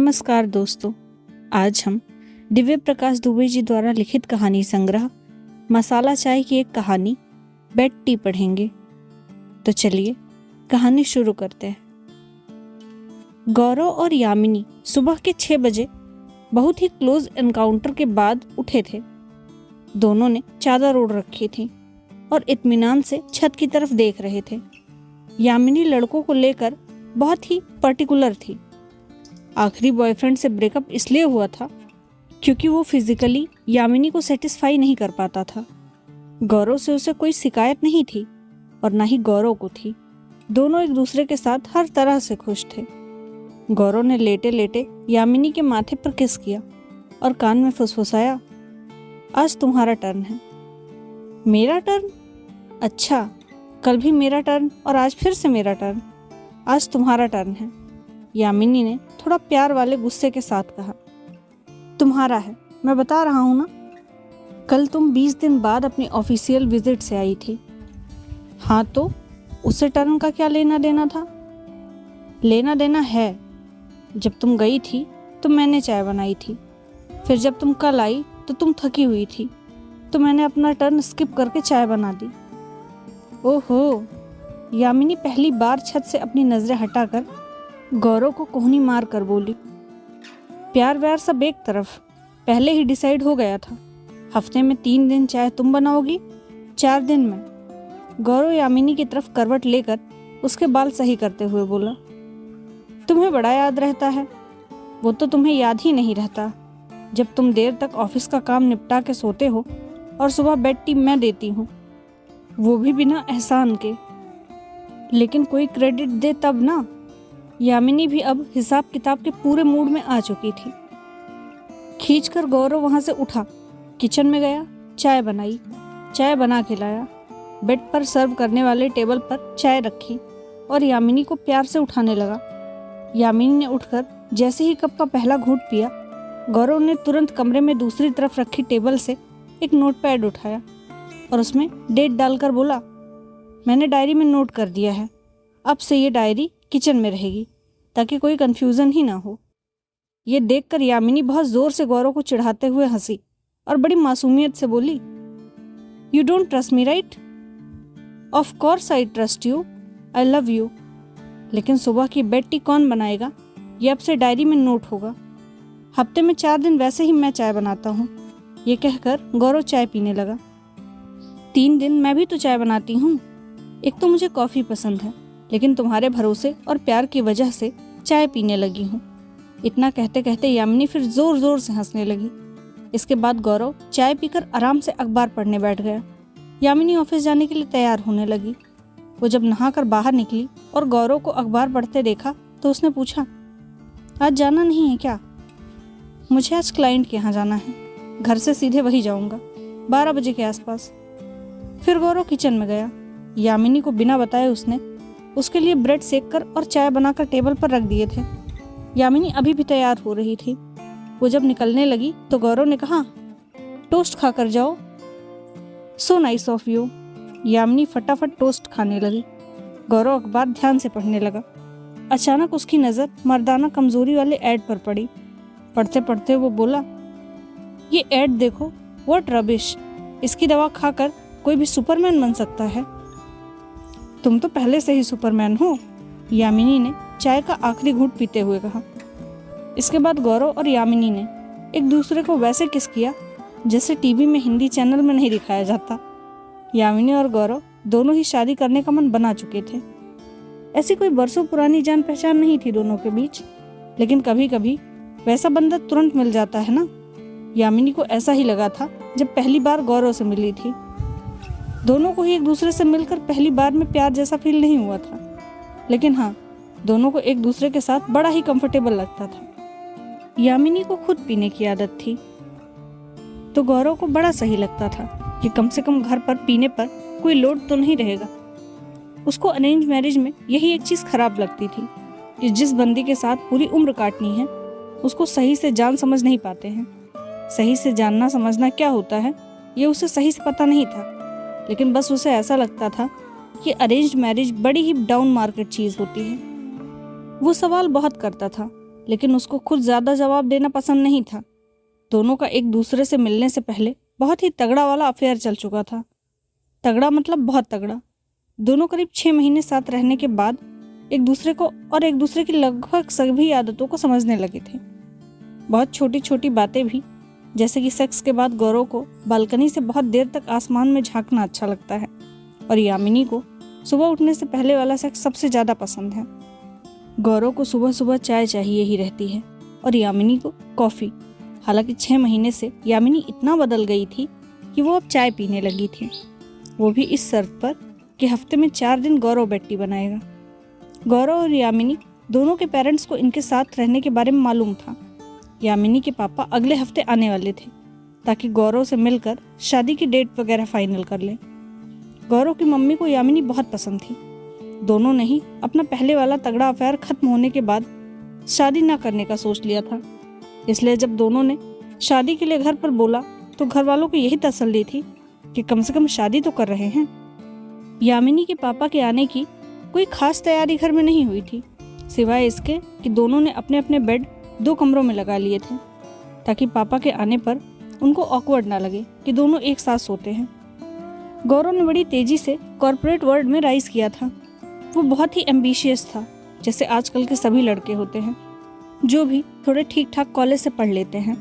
नमस्कार दोस्तों, आज हम दिव्य प्रकाश दुबे जी द्वारा लिखित कहानी संग्रह मसाला चाय की एक कहानी बेड टी पढ़ेंगे। तो चलिए कहानी शुरू करते हैं। गौरव और यामिनी सुबह के 6 बजे बहुत ही क्लोज एनकाउंटर के बाद उठे थे। दोनों ने चादर ओढ़ रखी थी और इत्मीनान से छत की तरफ देख रहे थे। यामिनी लड़कों को लेकर बहुत ही पर्टिकुलर थी। आखिरी बॉयफ्रेंड से ब्रेकअप इसलिए हुआ था क्योंकि वो फिजिकली यामिनी को सेटिस्फाई नहीं कर पाता था। गौरव से उसे कोई शिकायत नहीं थी और ना ही गौरव को थी। दोनों एक दूसरे के साथ हर तरह से खुश थे। गौरव ने लेटे लेटे यामिनी के माथे पर किस किया और कान में फुसफुसाया, आज तुम्हारा टर्न है। मेरा टर्न? अच्छा, कल भी मेरा टर्न और आज फिर से मेरा टर्न। आज तुम्हारा टर्न है, यामिनी ने थोड़ा प्यार वाले गुस्से के साथ कहा। तुम्हारा है, मैं बता रहा हूं ना। कल तुम 20 दिन बाद अपनी ऑफिशियल विजिट से आई थी। हाँ, तो उससे टर्न का क्या लेना देना था? लेना देना है। जब तुम गई थी तो मैंने चाय बनाई थी। फिर जब तुम कल आई तो तुम थकी हुई थी, तो मैंने अपना टर्न स्किप करके चाय बना दी। ओहो, यामिनी पहली बार छत से अपनी नजरें हटाकर गौरव को कोहनी मार कर बोली। प्यार व्यार सब एक तरफ, पहले ही डिसाइड हो गया था। हफ्ते में 3 दिन चाय तुम बनाओगी, 4 दिन में। गौरव यामिनी की तरफ करवट लेकर उसके बाल सही करते हुए बोला, तुम्हें बड़ा याद रहता है। वो तो तुम्हें याद ही नहीं रहता जब तुम देर तक ऑफिस का काम निपटा के सोते हो और सुबह बेड टी मैं देती हूँ, वो भी बिना एहसान के। लेकिन कोई क्रेडिट दे तब ना। यामिनी भी अब हिसाब किताब के पूरे मूड में आ चुकी थी। खींचकर गौरव वहां से उठा, किचन में गया, चाय बनाई, चाय बना के लाया, बेड पर सर्व करने वाले टेबल पर चाय रखी और यामिनी को प्यार से उठाने लगा। यामिनी ने उठकर जैसे ही कप का पहला घूंट पिया, गौरव ने तुरंत कमरे में दूसरी तरफ रखी टेबल से एक नोटपैड उठाया और उसमें डेट डालकर बोला, मैंने डायरी में नोट कर दिया है। अब से ये डायरी किचन में रहेगी ताकि कोई कंफ्यूजन ही ना हो। ये देखकर यामिनी बहुत जोर से गौरव को चिढ़ाते हुए हंसी और बड़ी मासूमियत से बोली, you don't trust me right? Of course I trust you, I love you. लेकिन सुबह की बेड टी कौन बनाएगा? ये अब से डायरी में नोट होगा। हफ्ते में 4 दिन वैसे ही मैं चाय बनाता हूँ। ये कहकर गौरव चाय पीने लगा। 3 दिन मैं भी तो चाय बनाती हूँ। एक तो मुझे कॉफ़ी पसंद है, लेकिन तुम्हारे भरोसे और प्यार की वजह से चाय पीने लगी हूँ। इतना कहते कहते यामिनी फिर जोर जोर से हंसने लगी। इसके बाद गौरव चाय पीकर आराम से अखबार पढ़ने बैठ गया। यामिनी ऑफिस जाने के लिए तैयार होने लगी। वो जब नहाकर बाहर निकली और गौरव को अखबार पढ़ते देखा तो उसने पूछा, आज जाना नहीं है क्या? मुझे आज क्लाइंट के यहाँ जाना है, घर से सीधे वही जाऊँगा 12 बजे के आसपास। फिर गौरव किचन में गया। यामिनी को बिना बताए उसने उसके लिए ब्रेड सेक कर और चाय बनाकर टेबल पर रख दिए थे। यामिनी अभी भी तैयार हो रही थी। वो जब निकलने लगी तो गौरव ने कहा, टोस्ट खाकर जाओ। So nice of you. Yamini फटाफट टोस्ट खाने लगी। गौरव अखबार ध्यान से पढ़ने लगा। अचानक उसकी नज़र मर्दाना कमजोरी वाले ऐड पर पड़ी। पढ़ते पढ़ते वो बोला, ये ऐड देखो, व्हाट रबिश। इसकी दवा खाकर कोई भी सुपरमैन बन सकता है। तुम तो पहले से ही सुपरमैन हो, यामिनी ने चाय का आखिरी घूंट पीते हुए कहा। इसके बाद गौरव और यामिनी ने एक दूसरे को वैसे किस किया जैसे टीवी में हिंदी चैनल में नहीं दिखाया जाता। यामिनी और गौरव दोनों ही शादी करने का मन बना चुके थे। ऐसी कोई बरसों पुरानी जान पहचान नहीं थी दोनों के बीच, लेकिन कभी कभी वैसा बंदा तुरंत मिल जाता है ना। यामिनी को ऐसा ही लगा था जब पहली बार गौरव से मिली थी। दोनों को ही एक दूसरे से मिलकर पहली बार में प्यार जैसा फील नहीं हुआ था, लेकिन हाँ, दोनों को एक दूसरे के साथ बड़ा ही कंफर्टेबल लगता था। यामिनी को खुद पीने की आदत थी, तो गौरव को बड़ा सही लगता था कि कम से कम घर पर पीने पर कोई लोड तो नहीं रहेगा। उसको अरेंज मैरिज में यही एक चीज़ खराब लगती थी कि जिस बंदी के साथ पूरी उम्र काटनी है उसको सही से जान समझ नहीं पाते हैं। सही से जानना समझना क्या होता है ये उसे सही से पता नहीं था, लेकिन बस उसे ऐसा लगता था कि अरेंज्ड मैरिज बड़ी ही डाउन मार्केट चीज़ होती है। वो सवाल बहुत करता था, लेकिन उसको खुद ज़्यादा जवाब देना पसंद नहीं था। दोनों का एक दूसरे से मिलने से पहले बहुत ही तगड़ा वाला अफेयर चल चुका था। तगड़ा मतलब बहुत तगड़ा। दोनों करीब 6 महीने साथ रहने के बाद एक दूसरे को और एक दूसरे की लगभग सभी आदतों को समझने लगे थे। बहुत छोटी छोटी बातें भी, जैसे कि सेक्स के बाद गौरव को बालकनी से बहुत देर तक आसमान में झांकना अच्छा लगता है और यामिनी को सुबह उठने से पहले वाला सेक्स सबसे ज़्यादा पसंद है। गौरव को सुबह सुबह चाय चाहिए ही रहती है और यामिनी को कॉफ़ी। हालांकि 6 महीने से यामिनी इतना बदल गई थी कि वो अब चाय पीने लगी थी, वो भी इस शर्त पर कि हफ्ते में 4 दिन गौरव बेड टी बनाएगा। गौरव और यामिनी दोनों के पेरेंट्स को इनके साथ रहने के बारे में मालूम था। यामिनी के पापा अगले हफ्ते आने वाले थे ताकि गौरव से मिलकर शादी की डेट वगैरह फाइनल कर लें। गौरव की मम्मी को यामिनी बहुत पसंद थी। दोनों ने ही अपना पहले वाला तगड़ा अफेयर खत्म होने के बाद शादी ना करने का सोच लिया था। इसलिए जब दोनों ने शादी के लिए घर पर बोला तो घर वालों को यही तसल्ली थी कि कम से कम शादी तो कर रहे हैं। यामिनी के पापा के आने की कोई खास तैयारी घर में नहीं हुई थी, सिवाय इसके कि दोनों ने अपने अपने बेड 2 कमरों में लगा लिए थे ताकि पापा के आने पर उनको ऑकवर्ड ना लगे कि दोनों एक साथ सोते हैं। गौरव ने बड़ी तेजी से कॉर्पोरेट वर्ल्ड में राइज किया था। वो बहुत ही एम्बिशियस था, जैसे आजकल के सभी लड़के होते हैं जो भी थोड़े ठीक ठाक कॉलेज से पढ़ लेते हैं।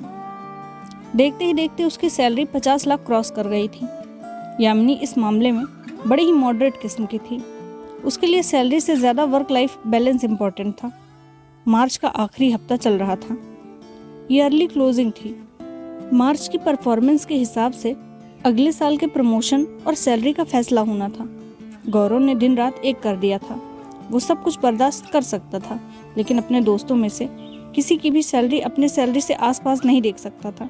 देखते ही देखते उसकी सैलरी 50 लाख क्रॉस कर गई थी। यामिनी इस मामले में बड़ी ही मॉडरेट किस्म की थी। उसके लिए सैलरी से ज़्यादा वर्क लाइफ बैलेंस इम्पोर्टेंट था। मार्च का आखिरी हफ्ता चल रहा था। ईयरली क्लोजिंग थी। मार्च की परफॉर्मेंस के हिसाब से अगले साल के प्रमोशन और सैलरी का फैसला होना था। गौरव ने दिन रात एक कर दिया था। वो सब कुछ बर्दाश्त कर सकता था, लेकिन अपने दोस्तों में से किसी की भी सैलरी अपने सैलरी से आसपास नहीं देख सकता था।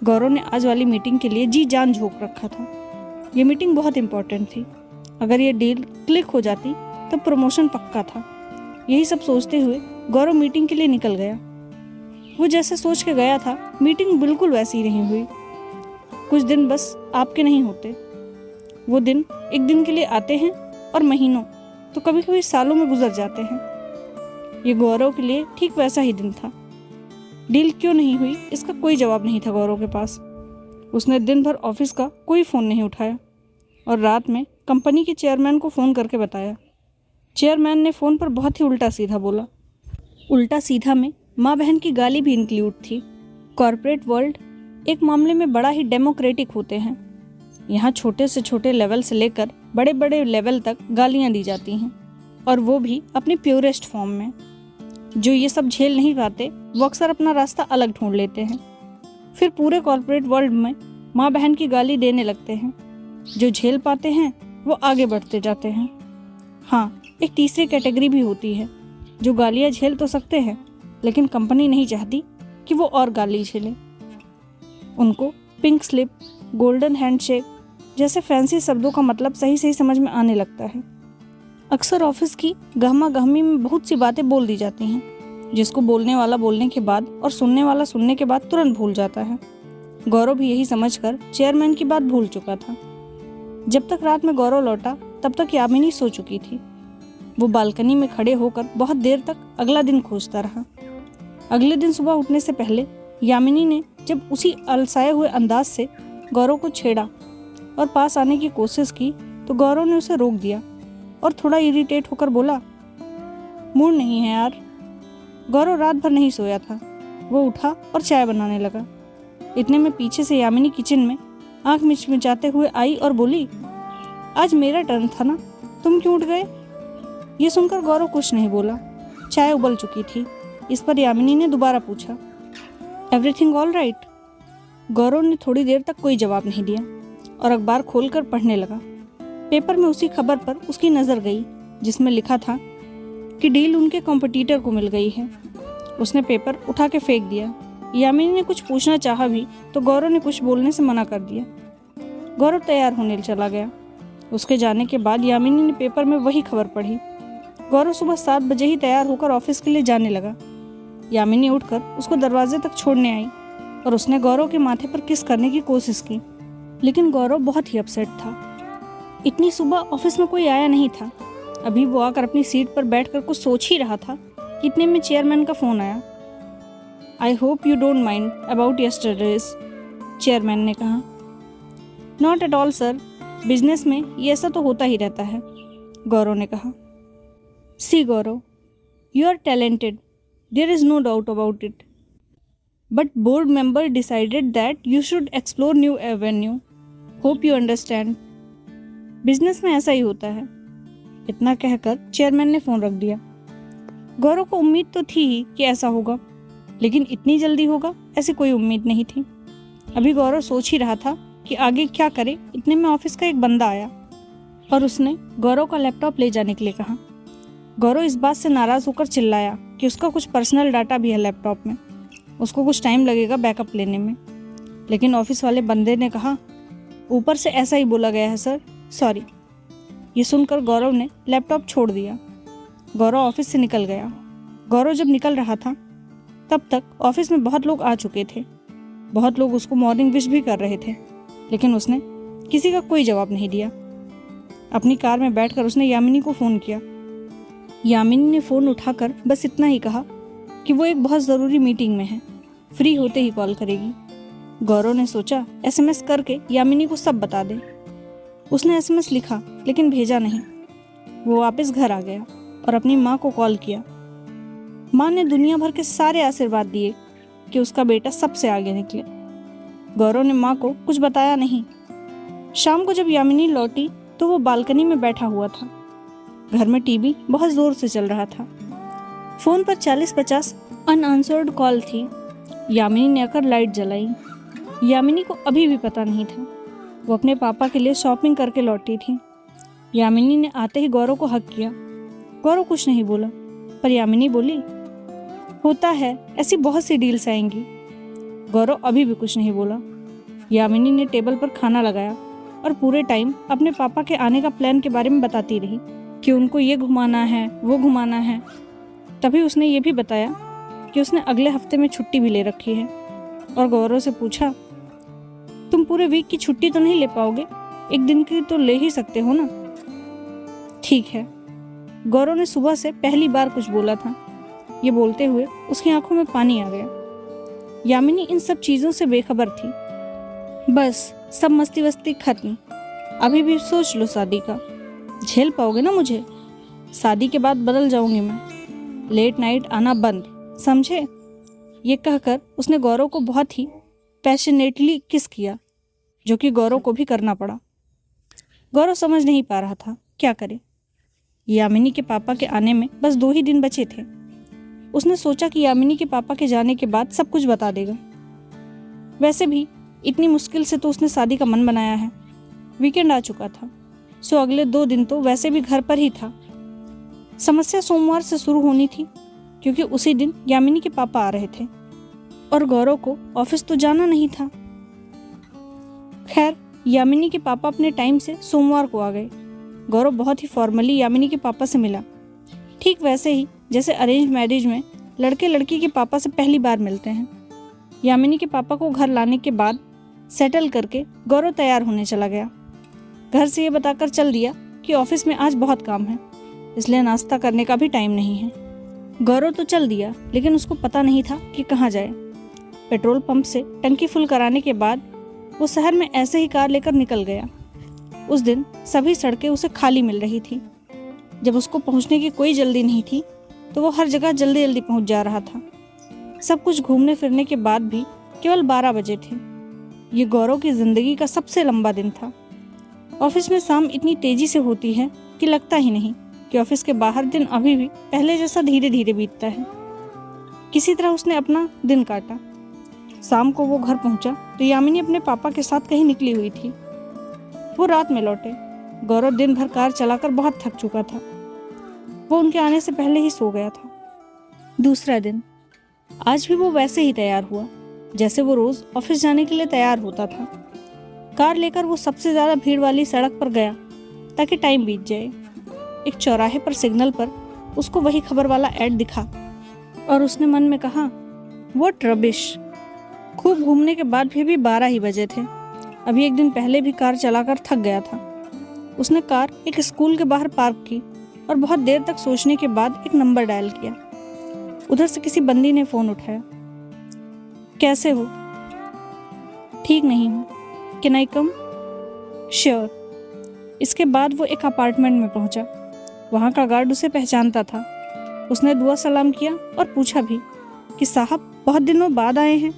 गौरव ने आज वाली मीटिंग के लिए जी जान झोंक रखा था। ये मीटिंग बहुत इंपॉर्टेंट थी। अगर ये डील क्लिक हो जाती तो प्रमोशन पक्का था। यही सब सोचते हुए गौरव मीटिंग के लिए निकल गया। वो जैसे सोच के गया था, मीटिंग बिल्कुल वैसी नहीं हुई। कुछ दिन बस आपके नहीं होते। वो दिन एक दिन के लिए आते हैं और महीनों तो कभी कभी सालों में गुजर जाते हैं। ये गौरव के लिए ठीक वैसा ही दिन था। डील क्यों नहीं हुई इसका कोई जवाब नहीं था गौरव के पास। उसने दिन भर ऑफिस का कोई फ़ोन नहीं उठाया और रात में कंपनी के चेयरमैन को फ़ोन करके बताया। चेयरमैन ने फ़ोन पर बहुत ही उल्टा सीधा बोला। उल्टा सीधा में माँ बहन की गाली भी इंक्लूड थी। कॉर्पोरेट वर्ल्ड एक मामले में बड़ा ही डेमोक्रेटिक होते हैं। यहाँ छोटे से छोटे लेवल से लेकर बड़े बड़े लेवल तक गालियाँ दी जाती हैं, और वो भी अपनी प्योरेस्ट फॉर्म में। जो ये सब झेल नहीं पाते वो अक्सर अपना रास्ता अलग ढूंढ लेते हैं। फिर पूरे कॉर्पोरेट वर्ल्ड में माँ बहन की गाली देने लगते हैं। जो झेल पाते हैं वो आगे बढ़ते जाते हैं। हाँ, एक तीसरी कैटेगरी भी होती है जो गालियाँ झेल तो सकते हैं, लेकिन कंपनी नहीं चाहती कि वो और गाली झेले। उनको पिंक स्लिप, गोल्डन हैंडशेक जैसे फैंसी शब्दों का मतलब सही सही समझ में आने लगता है। अक्सर ऑफिस की गहमा गहमी में बहुत सी बातें बोल दी जाती हैं, जिसको बोलने वाला बोलने के बाद और सुनने वाला सुनने के बाद तुरंत भूल जाता है। गौरव भी यही समझकर चेयरमैन की बात भूल चुका था। जब तक रात में गौरव लौटा तब तक यामिनी सो चुकी थी। वो बालकनी में खड़े होकर बहुत देर तक अगला दिन खोजता रहा। अगले दिन सुबह उठने से पहले यामिनी ने जब उसी अलसाए हुए अंदाज से गौरव को छेड़ा और पास आने की कोशिश की तो गौरव ने उसे रोक दिया और थोड़ा इरिटेट होकर बोला, मूड नहीं है यार। गौरव रात भर नहीं सोया था। वो उठा और चाय बनाने लगा। इतने में पीछे से यामिनी किचन में आंख मिचमिचाते हुए आई और बोली, आज मेरा टर्न था ना, तुम क्यों उठ गए? ये सुनकर गौरव कुछ नहीं बोला। चाय उबल चुकी थी। इस पर यामिनी ने दोबारा पूछा, एवरीथिंग ऑल राइट? गौरव ने थोड़ी देर तक कोई जवाब नहीं दिया और अखबार खोलकर पढ़ने लगा। पेपर में उसी खबर पर उसकी नज़र गई जिसमें लिखा था कि डील उनके कॉम्पिटिटर को मिल गई है। उसने पेपर उठा के फेंक दिया। यामिनी ने कुछ पूछना चाहा भी तो गौरव ने कुछ बोलने से मना कर दिया। गौरव तैयार होने चला गया। उसके जाने के बाद यामिनी ने पेपर में वही खबर पढ़ी। गौरव सुबह 7 बजे ही तैयार होकर ऑफिस के लिए जाने लगा। यामिनी उठकर उसको दरवाजे तक छोड़ने आई और उसने गौरव के माथे पर किस करने की कोशिश की, लेकिन गौरव बहुत ही अपसेट था। इतनी सुबह ऑफिस में कोई आया नहीं था। अभी वो आकर अपनी सीट पर बैठकर कुछ सोच ही रहा था इतने में चेयरमैन का फ़ोन आया। I hope you don't mind about yesterday's, chairman ने कहा। Not at all sir, business में ये ऐसा तो होता ही रहता है, गौरव ने कहा। See Gaurav, you are talented, there is no doubt about it, but board member decided that you should explore new avenue, hope you understand. Business में ऐसा ही होता है। इतना कहकर चेयरमैन ने फ़ोन रख दिया। गौरव को उम्मीद तो थी ही कि ऐसा होगा, लेकिन इतनी जल्दी होगा ऐसी कोई उम्मीद नहीं थी। अभी गौरव सोच ही रहा था कि आगे क्या करे, इतने में ऑफिस का एक बंदा आया और उसने गौरव का लैपटॉप ले जाने के लिए कहा। गौरव इस बात से नाराज़ होकर चिल्लाया कि उसका कुछ पर्सनल डाटा भी है लैपटॉप में, उसको कुछ टाइम लगेगा बैकअप लेने में। लेकिन ऑफिस वाले बंदे ने कहा, ऊपर से ऐसा ही बोला गया है सर, सॉरी। ये सुनकर गौरव ने लैपटॉप छोड़ दिया। गौरव ऑफिस से निकल गया। गौरव जब निकल रहा था तब तक ऑफिस में बहुत लोग आ चुके थे। बहुत लोग उसको मॉर्निंग विश भी कर रहे थे, लेकिन उसने किसी का कोई जवाब नहीं दिया। अपनी कार में बैठकर उसने यामिनी को फ़ोन किया। यामिनी ने फ़ोन उठाकर बस इतना ही कहा कि वो एक बहुत ज़रूरी मीटिंग में है, फ्री होते ही कॉल करेगी। गौरव ने सोचा एसएमएस करके यामिनी को सब बता दे। उसने एसएमएस लिखा लेकिन भेजा नहीं। वो वापस घर आ गया और अपनी माँ को कॉल किया। माँ ने दुनिया भर के सारे आशीर्वाद दिए कि उसका बेटा सबसे आगे निकले। गौरव ने माँ को कुछ बताया नहीं। शाम को जब यामिनी लौटी तो वो बालकनी में बैठा हुआ था। घर में टीवी बहुत ज़ोर से चल रहा था। फ़ोन पर 40-50 अनआंसर्ड कॉल थी। यामिनी ने आकर लाइट जलाई। यामिनी को अभी भी पता नहीं था। वो अपने पापा के लिए शॉपिंग करके लौटी थी। यामिनी ने आते ही गौरव को हक किया। गौरव कुछ नहीं बोला, पर यामिनी बोली, होता है, ऐसी बहुत सी डील्स आएंगी। गौरव अभी भी कुछ नहीं बोला। यामिनी ने टेबल पर खाना लगाया और पूरे टाइम अपने पापा के आने का प्लान के बारे में बताती रही कि उनको ये घुमाना है, वो घुमाना है। तभी उसने ये भी बताया कि उसने अगले हफ्ते में छुट्टी भी ले रखी है और गौरव से पूछा, तुम पूरे वीक की छुट्टी तो नहीं ले पाओगे, एक दिन की तो ले ही सकते हो ना। ठीक है, गौरव ने सुबह से पहली बार कुछ बोला था। ये बोलते हुए उसकी आंखों में पानी आ गया। यामिनी इन सब चीज़ों से बेखबर थी। बस सब मस्ती वस्ती खत्म, अभी भी सोच लो शादी का। झेल पाओगे ना मुझे? शादी के बाद बदल जाऊंगी मैं, लेट नाइट आना बंद, समझे? ये कहकर उसने गौरव को बहुत ही पैशनेटली किस किया, जो कि गौरव को भी करना पड़ा। गौरव समझ नहीं पा रहा था क्या करे। यामिनी के पापा के आने में बस 2 ही दिन बचे थे। उसने सोचा कि यामिनी के पापा के जाने के बाद सब कुछ बता देगा। वैसे भी इतनी मुश्किल से तो उसने शादी का मन बनाया है। वीकेंड आ चुका था, सो अगले 2 दिन तो वैसे भी घर पर ही था। समस्या सोमवार से शुरू होनी थी, क्योंकि उसी दिन यामिनी के पापा आ रहे थे और गौरव को ऑफिस तो जाना नहीं था। खैर, यामिनी के पापा अपने टाइम से सोमवार को आ गए। गौरव बहुत ही फॉर्मली यामिनी के पापा से मिला, ठीक वैसे ही जैसे अरेंज मैरिज में लड़के लड़की के पापा से पहली बार मिलते हैं। यामिनी के पापा को घर लाने के बाद सेटल करके गौरव तैयार होने चला गया। घर से ये बताकर चल दिया कि ऑफिस में आज बहुत काम है, इसलिए नाश्ता करने का भी टाइम नहीं है। गौरव तो चल दिया, लेकिन उसको पता नहीं था कि कहाँ जाए। पेट्रोल पंप से टंकी फुल कराने के बाद वो शहर में ऐसे ही कार लेकर निकल गया। उस दिन सभी सड़कें उसे खाली मिल रही थी। जब उसको पहुंचने की कोई जल्दी नहीं थी तो वो हर जगह जल्दी जल्दी पहुंच जा रहा था। सब कुछ घूमने फिरने के बाद भी केवल 12 बजे थे। ये गौरव की ज़िंदगी का सबसे लंबा दिन था। ऑफिस में शाम इतनी तेज़ी से होती है कि लगता ही नहीं कि ऑफिस के बाहर दिन अभी भी पहले जैसा धीरे धीरे बीतता है। किसी तरह उसने अपना दिन काटा। शाम को वो घर पहुंचा तो यामिनी अपने पापा के साथ कहीं निकली हुई थी। वो रात में लौटे। गौरव दिन भर कार चलाकर बहुत थक चुका था। वो उनके आने से पहले ही सो गया था। दूसरा दिन, आज भी वो वैसे ही तैयार हुआ जैसे वो रोज ऑफिस जाने के लिए तैयार होता था। कार लेकर वो सबसे ज़्यादा भीड़ वाली सड़क पर गया ताकि टाइम बीत जाए। एक चौराहे पर सिग्नल पर उसको वही खबर वाला ऐड दिखा और उसने मन में कहा, व्हाट रबिश। खूब घूमने के बाद भी 12 ही बजे थे। अभी एक दिन पहले भी कार चलाकर थक गया था। उसने कार एक स्कूल के बाहर पार्क की और बहुत देर तक सोचने के बाद एक नंबर डायल किया। उधर से किसी बंदी ने फ़ोन उठाया। कैसे हो? ठीक नहीं हूँ। Can I come? श्योर। इसके बाद वो एक अपार्टमेंट में पहुँचा। वहाँ का गार्ड उसे पहचानता था। उसने दुआ सलाम किया और पूछा भी कि साहब बहुत दिनों बाद आए हैं।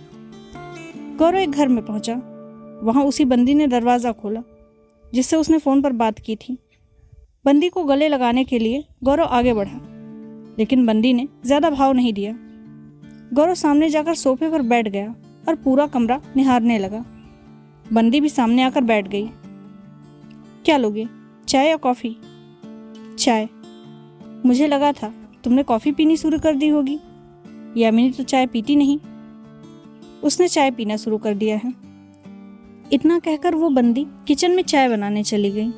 गौरव एक घर में पहुँचा। वहाँ उसी बंदी ने दरवाज़ा खोला जिससे उसने फ़ोन पर बात की थी। बंदी को गले लगाने के लिए गौरव आगे बढ़ा, लेकिन बंदी ने ज़्यादा भाव नहीं दिया। गौरव सामने जाकर सोफे पर बैठ गया और पूरा कमरा निहारने लगा। बंदी भी सामने आकर बैठ गई। क्या लोगे, चाय या कॉफ़ी? चाय। मुझे लगा था तुमने कॉफ़ी पीनी शुरू कर दी होगी। यामिनी तो चाय पीती नहीं। उसने चाय पीना शुरू कर दिया है। इतना कहकर वो बंदी किचन में चाय बनाने चली गई।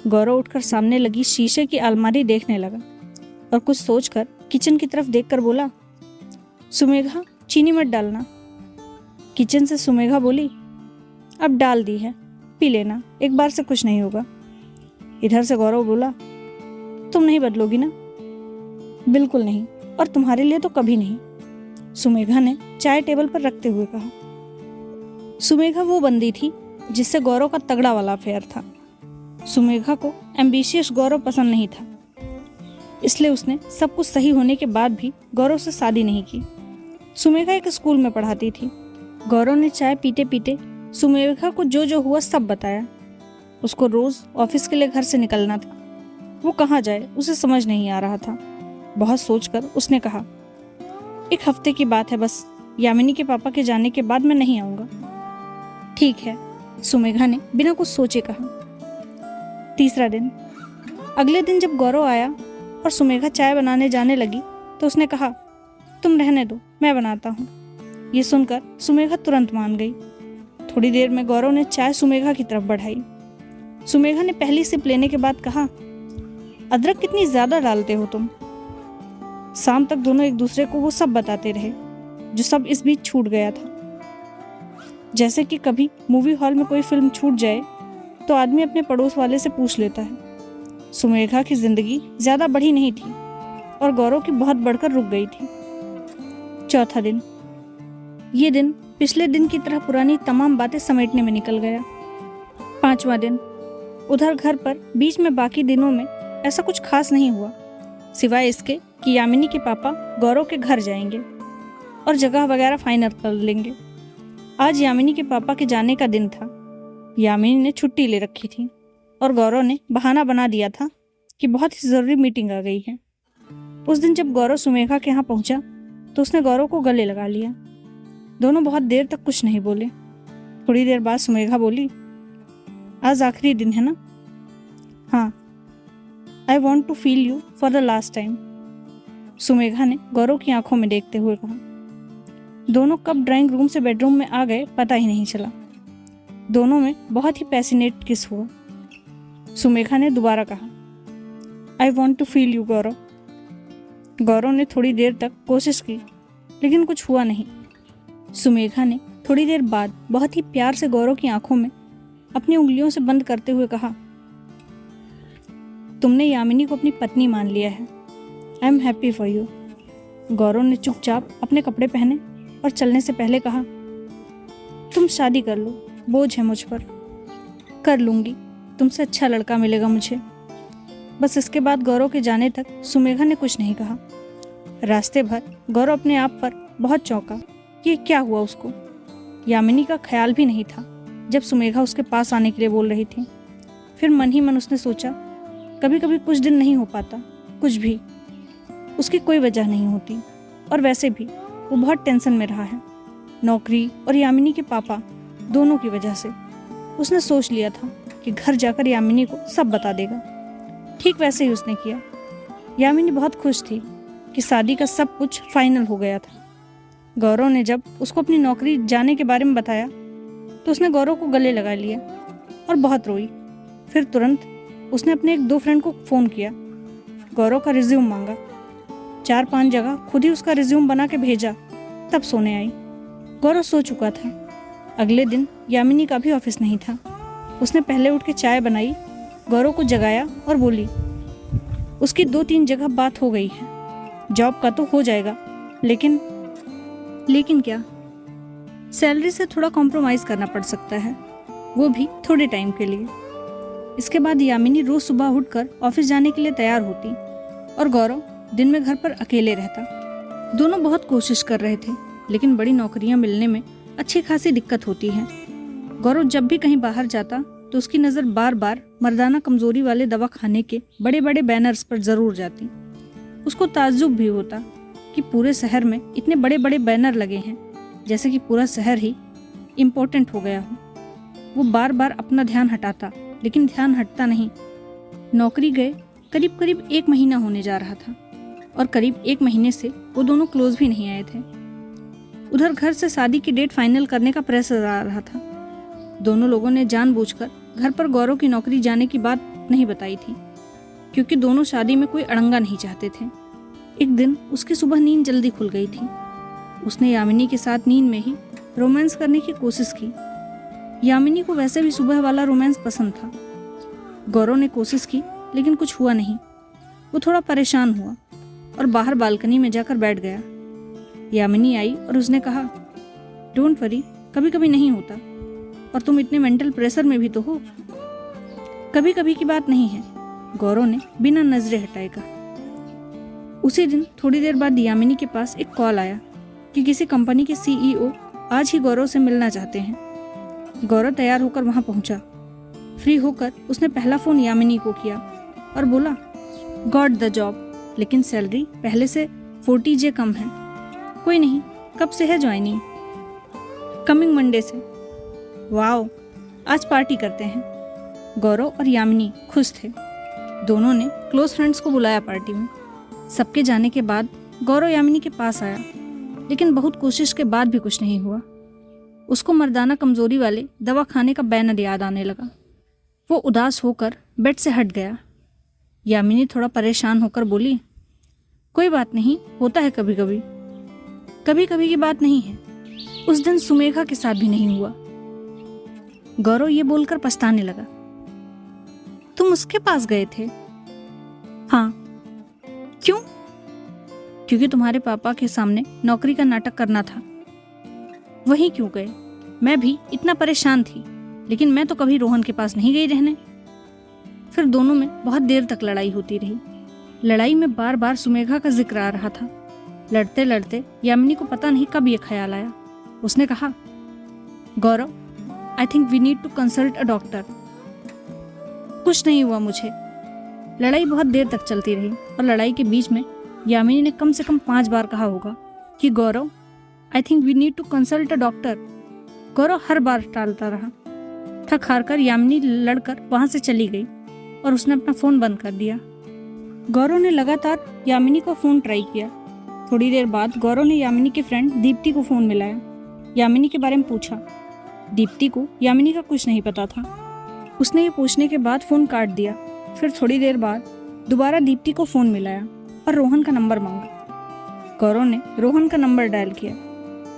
गौरव उठकर सामने लगी शीशे की अलमारी देखने लगा और कुछ सोचकर किचन की तरफ देखकर बोला, सुमेघा चीनी मत डालना। किचन से सुमेघा बोली, अब डाल दी है, पी लेना, एक बार से कुछ नहीं होगा। इधर से गौरव बोला, तुम नहीं बदलोगी ना? बिल्कुल नहीं, और तुम्हारे लिए तो कभी नहीं, सुमेघा ने चाय टेबल पर रखते हुए कहा। सुमेघा वो बंदी थी जिससे गौरव का तगड़ा वाला अफेयर था। सुमेघा को एम्बिशियस गौरव पसंद नहीं था, इसलिए उसने सब कुछ सही होने के बाद भी गौरव से शादी नहीं की। सुमेघा एक स्कूल में पढ़ाती थी। गौरव ने चाय पीते पीते सुमेघा को जो जो हुआ सब बताया। उसको रोज ऑफिस के लिए घर से निकलना था। वो कहाँ जाए उसे समझ नहीं आ रहा था। बहुत सोचकर उसने कहा, एक हफ्ते की बात है बस, यामिनी के पापा के जाने के बाद मैं नहीं आऊँगा। ठीक है, सुमेघा ने बिना कुछ सोचे कहा। तीसरा दिन। अगले दिन जब गौरव आया और सुमेघा चाय बनाने जाने लगी तो उसने कहा, तुम रहने दो, मैं बनाता हूँ। ये सुनकर सुमेघा तुरंत मान गई। थोड़ी देर में गौरव ने चाय सुमेघा की तरफ बढ़ाई। सुमेघा ने पहली सिप लेने के बाद कहा, अदरक कितनी ज़्यादा डालते हो तुम। शाम तक दोनों एक दूसरे को वो सब बताते रहे जो सब इस बीच छूट गया था। जैसे कि कभी मूवी हॉल में कोई फिल्म छूट जाए तो आदमी अपने पड़ोस वाले से पूछ लेता है। सुमेघा की जिंदगी ज़्यादा बढ़ी नहीं थी और गौरव की बहुत बढ़कर रुक गई थी। चौथा दिन। ये दिन पिछले दिन की तरह पुरानी तमाम बातें समेटने में निकल गया। पांचवा दिन। उधर घर पर बीच में बाकी दिनों में ऐसा कुछ खास नहीं हुआ, सिवाय इसके कि यामिनी के पापा गौरव के घर जाएंगे और जगह वगैरह फाइनल कर लेंगे। आज यामिनी के पापा के जाने का दिन था। यामिनी ने छुट्टी ले रखी थी और गौरव ने बहाना बना दिया था कि बहुत ही ज़रूरी मीटिंग आ गई है। उस दिन जब गौरव सुमेघा के यहाँ पहुँचा तो उसने गौरव को गले लगा लिया। दोनों बहुत देर तक कुछ नहीं बोले। थोड़ी देर बाद सुमेघा बोली, आज आखिरी दिन है ना? हाँ। I want to feel you for the last time, Sumegha ने गौरव की आंखों में देखते हुए कहा। दोनों कब ड्राइंग रूम से बेडरूम में आ गए पता ही नहीं चला। दोनों में बहुत ही पैसिनेट किस हुआ। सुमेघा ने दोबारा कहा, I want to feel you Gaurav. Gaurav ने थोड़ी देर तक कोशिश की लेकिन कुछ हुआ नहीं। सुमेघा ने थोड़ी देर बाद बहुत ही प्यार से गौरव की आंखों में अपनी उंगलियों से बंद करते हुए कहा, तुमने यामिनी को अपनी पत्नी मान लिया है। I am happy for you. Gaurav ने चुपचाप अपने कपड़े पहने और चलने से पहले कहा, तुम शादी कर लो, बोझ है मुझ पर। कर लूँगी, तुमसे अच्छा लड़का मिलेगा मुझे। बस इसके बाद गौरव के जाने तक सुमेघा ने कुछ नहीं कहा। रास्ते भर गौरव अपने आप पर बहुत चौंका कि क्या हुआ उसको। यामिनी का ख्याल भी नहीं था जब सुमेघा उसके पास आने के लिए बोल रही थी। फिर मन ही मन उसने सोचा, कभी कभी कुछ दिन नहीं हो पाता, कुछ भी उसकी कोई वजह नहीं होती। और वैसे भी वो बहुत टेंशन में रहा है, नौकरी और यामिनी के पापा दोनों की वजह से। उसने सोच लिया था कि घर जाकर यामिनी को सब बता देगा। ठीक वैसे ही उसने किया। यामिनी बहुत खुश थी कि शादी का सब कुछ फाइनल हो गया था। गौरव ने जब उसको अपनी नौकरी जाने के बारे में बताया तो उसने गौरव को गले लगा लिया और बहुत रोई। फिर तुरंत उसने अपने एक दो फ्रेंड को फ़ोन किया, गौरव का रिज्यूम मांगा। 4-5 जगह खुद ही उसका रिज्यूम बना के भेजा, तब सोने आई। गौरव सो चुका था। अगले दिन यामिनी का भी ऑफिस नहीं था। उसने पहले उठ के चाय बनाई, गौरव को जगाया और बोली, उसकी 2-3 जगह बात हो गई है, जॉब का तो हो जाएगा, लेकिन क्या, सैलरी से थोड़ा कॉम्प्रोमाइज़ करना पड़ सकता है, वो भी थोड़े टाइम के लिए। इसके बाद यामिनी रोज सुबह उठकर ऑफिस जाने के लिए तैयार होती और गौरव दिन में घर पर अकेले रहता। दोनों बहुत कोशिश कर रहे थे, लेकिन बड़ी नौकरियां मिलने में अच्छी खासी दिक्कत होती है। गौरव जब भी कहीं बाहर जाता तो उसकी नज़र बार बार मर्दाना कमजोरी वाले दवा खाने के बड़े बड़े बैनर्स पर ज़रूर जाती। उसको ताज्जुब भी होता कि पूरे शहर में इतने बड़े बड़े बैनर लगे हैं, जैसे कि पूरा शहर ही इम्पोर्टेंट हो गया हो। वो बार बार अपना ध्यान हटाता, लेकिन ध्यान हटता नहीं। नौकरी गए करीब करीब 1 महीना होने जा रहा था और करीब 1 महीने से वो दोनों क्लोज भी नहीं आए थे। उधर घर से शादी की डेट फाइनल करने का प्रेशर आ रहा था। दोनों लोगों ने जानबूझकर घर पर गौरव की नौकरी जाने की बात नहीं बताई थी, क्योंकि दोनों शादी में कोई अड़ंगा नहीं चाहते थे। एक दिन उसकी सुबह नींद जल्दी खुल गई थी। उसने यामिनी के साथ नींद में ही रोमांस करने की कोशिश की। यामिनी को वैसे भी सुबह वाला रोमांस पसंद था। गौरव ने कोशिश की, लेकिन कुछ हुआ नहीं। वो थोड़ा परेशान हुआ और बाहर बालकनी में जाकर बैठ गया। यामिनी आई और उसने कहा, डोंट वरी, कभी कभी नहीं होता, और तुम इतने मेंटल प्रेशर में भी तो हो। कभी कभी की बात नहीं है, गौरव ने बिना नजरें हटाए कहा। उसी दिन थोड़ी देर बाद यामिनी के पास एक कॉल आया कि किसी कंपनी के CEO आज ही गौरव से मिलना चाहते हैं। गौरव तैयार होकर वहां पहुंचा। फ्री होकर उसने पहला फ़ोन यामिनी को किया और बोला, गॉट द जॉब, लेकिन सैलरी पहले से 40J कम है। कोई नहीं, कब से है ज्वाइनिंग? कमिंग मंडे से। वाओ, आज पार्टी करते हैं। गौरव और यामिनी खुश थे। दोनों ने क्लोज फ्रेंड्स को बुलाया पार्टी में। सबके जाने के बाद गौरव यामिनी के पास आया, लेकिन बहुत कोशिश के बाद भी कुछ नहीं हुआ। उसको मर्दाना कमजोरी वाले दवा खाने का बैनर याद आने लगा। वो उदास होकर बेड से हट गया। यामिनी थोड़ा परेशान होकर बोली, कोई बात नहीं, होता है कभी कभी। कभी कभी की बात नहीं है, उस दिन सुमेघा के साथ भी नहीं हुआ। गौरव ये बोलकर पछताने लगा। तुम उसके पास गए थे? हाँ। क्यों? क्योंकि तुम्हारे पापा के सामने नौकरी का नाटक करना था। वहीं क्यों गए? मैं भी इतना परेशान थी, लेकिन मैं तो कभी रोहन के पास नहीं गई रहने। फिर दोनों में बहुत देर तक लड़ाई होती रही। लड़ाई में बार बार सुमेघा का जिक्र आ रहा था। लड़ते लड़ते यामिनी को पता नहीं कब ये ख्याल आया। उसने कहा, Gaurav, I think we need to consult a doctor. कुछ नहीं हुआ मुझे। लड़ाई बहुत देर तक चलती रही और लड़ाई के बीच में यामिनी ने कम से कम 5 बार कहा होगा कि Gaurav, I think we need to consult a doctor. Gaurav हर बार टालता रहा। थक हार कर यामिनी लड़कर वहां से चली गई और उसने अपना फ़ोन बंद कर दिया। गौरव ने लगातार यामिनी को फ़ोन ट्राई किया। थोड़ी देर बाद गौरव ने यामिनी के फ्रेंड दीप्ति को फ़ोन मिलाया। यामिनी के बारे में पूछा। दीप्ति को यामिनी का कुछ नहीं पता था। उसने ये पूछने के बाद फ़ोन काट दिया। फिर थोड़ी देर बाद दोबारा दीप्ति को फ़ोन मिलाया और रोहन का नंबर मांगा। गौरव ने रोहन का नंबर डायल किया,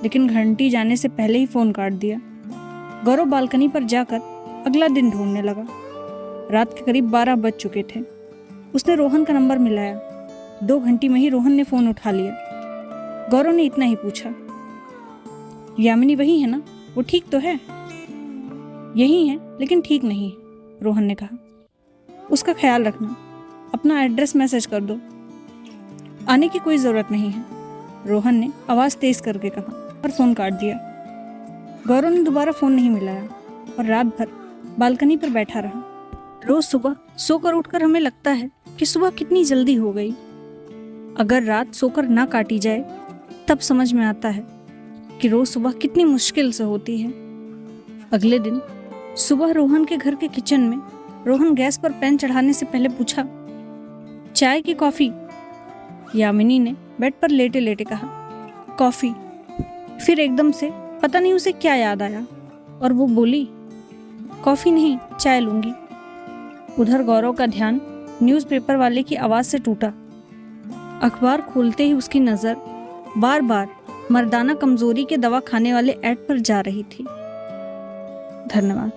लेकिन घंटी जाने से पहले ही फ़ोन काट दिया। गौरव बालकनी पर जाकर अगला दिन ढूंढने लगा। रात के करीब 12 बज चुके थे। उसने रोहन का नंबर मिलाया। 2 घंटे में ही रोहन ने फ़ोन उठा लिया। गौरव ने इतना ही पूछा, यामिनी वही है ना? वो ठीक तो है? यही है, लेकिन ठीक नहीं है, रोहन ने कहा। उसका ख्याल रखना, अपना एड्रेस मैसेज कर दो। आने की कोई ज़रूरत नहीं है, रोहन ने आवाज़ तेज़ करके कहा और फ़ोन काट दिया। गौरव ने दोबारा फ़ोन नहीं मिलाया और रात भर बालकनी पर बैठा रहा। रोज़ सुबह सोकर उठकर हमें लगता है कि सुबह कितनी जल्दी हो गई। अगर रात सोकर ना काटी जाए तब समझ में आता है कि रोज़ सुबह कितनी मुश्किल से होती है। अगले दिन सुबह रोहन के घर के किचन में रोहन गैस पर पैन चढ़ाने से पहले पूछा, चाय की कॉफ़ी? यामिनी ने बेड पर लेटे लेटे कहा, कॉफ़ी। फिर एकदम से पता नहीं उसे क्या याद आया और वो बोली, कॉफ़ी नहीं, चाय लूँगी। उधर गौरव का ध्यान न्यूज़पेपर वाले की आवाज़ से टूटा। अखबार खोलते ही उसकी नज़र बार बार मर्दाना कमजोरी के दवा खाने वाले ऐड पर जा रही थी। धन्यवाद।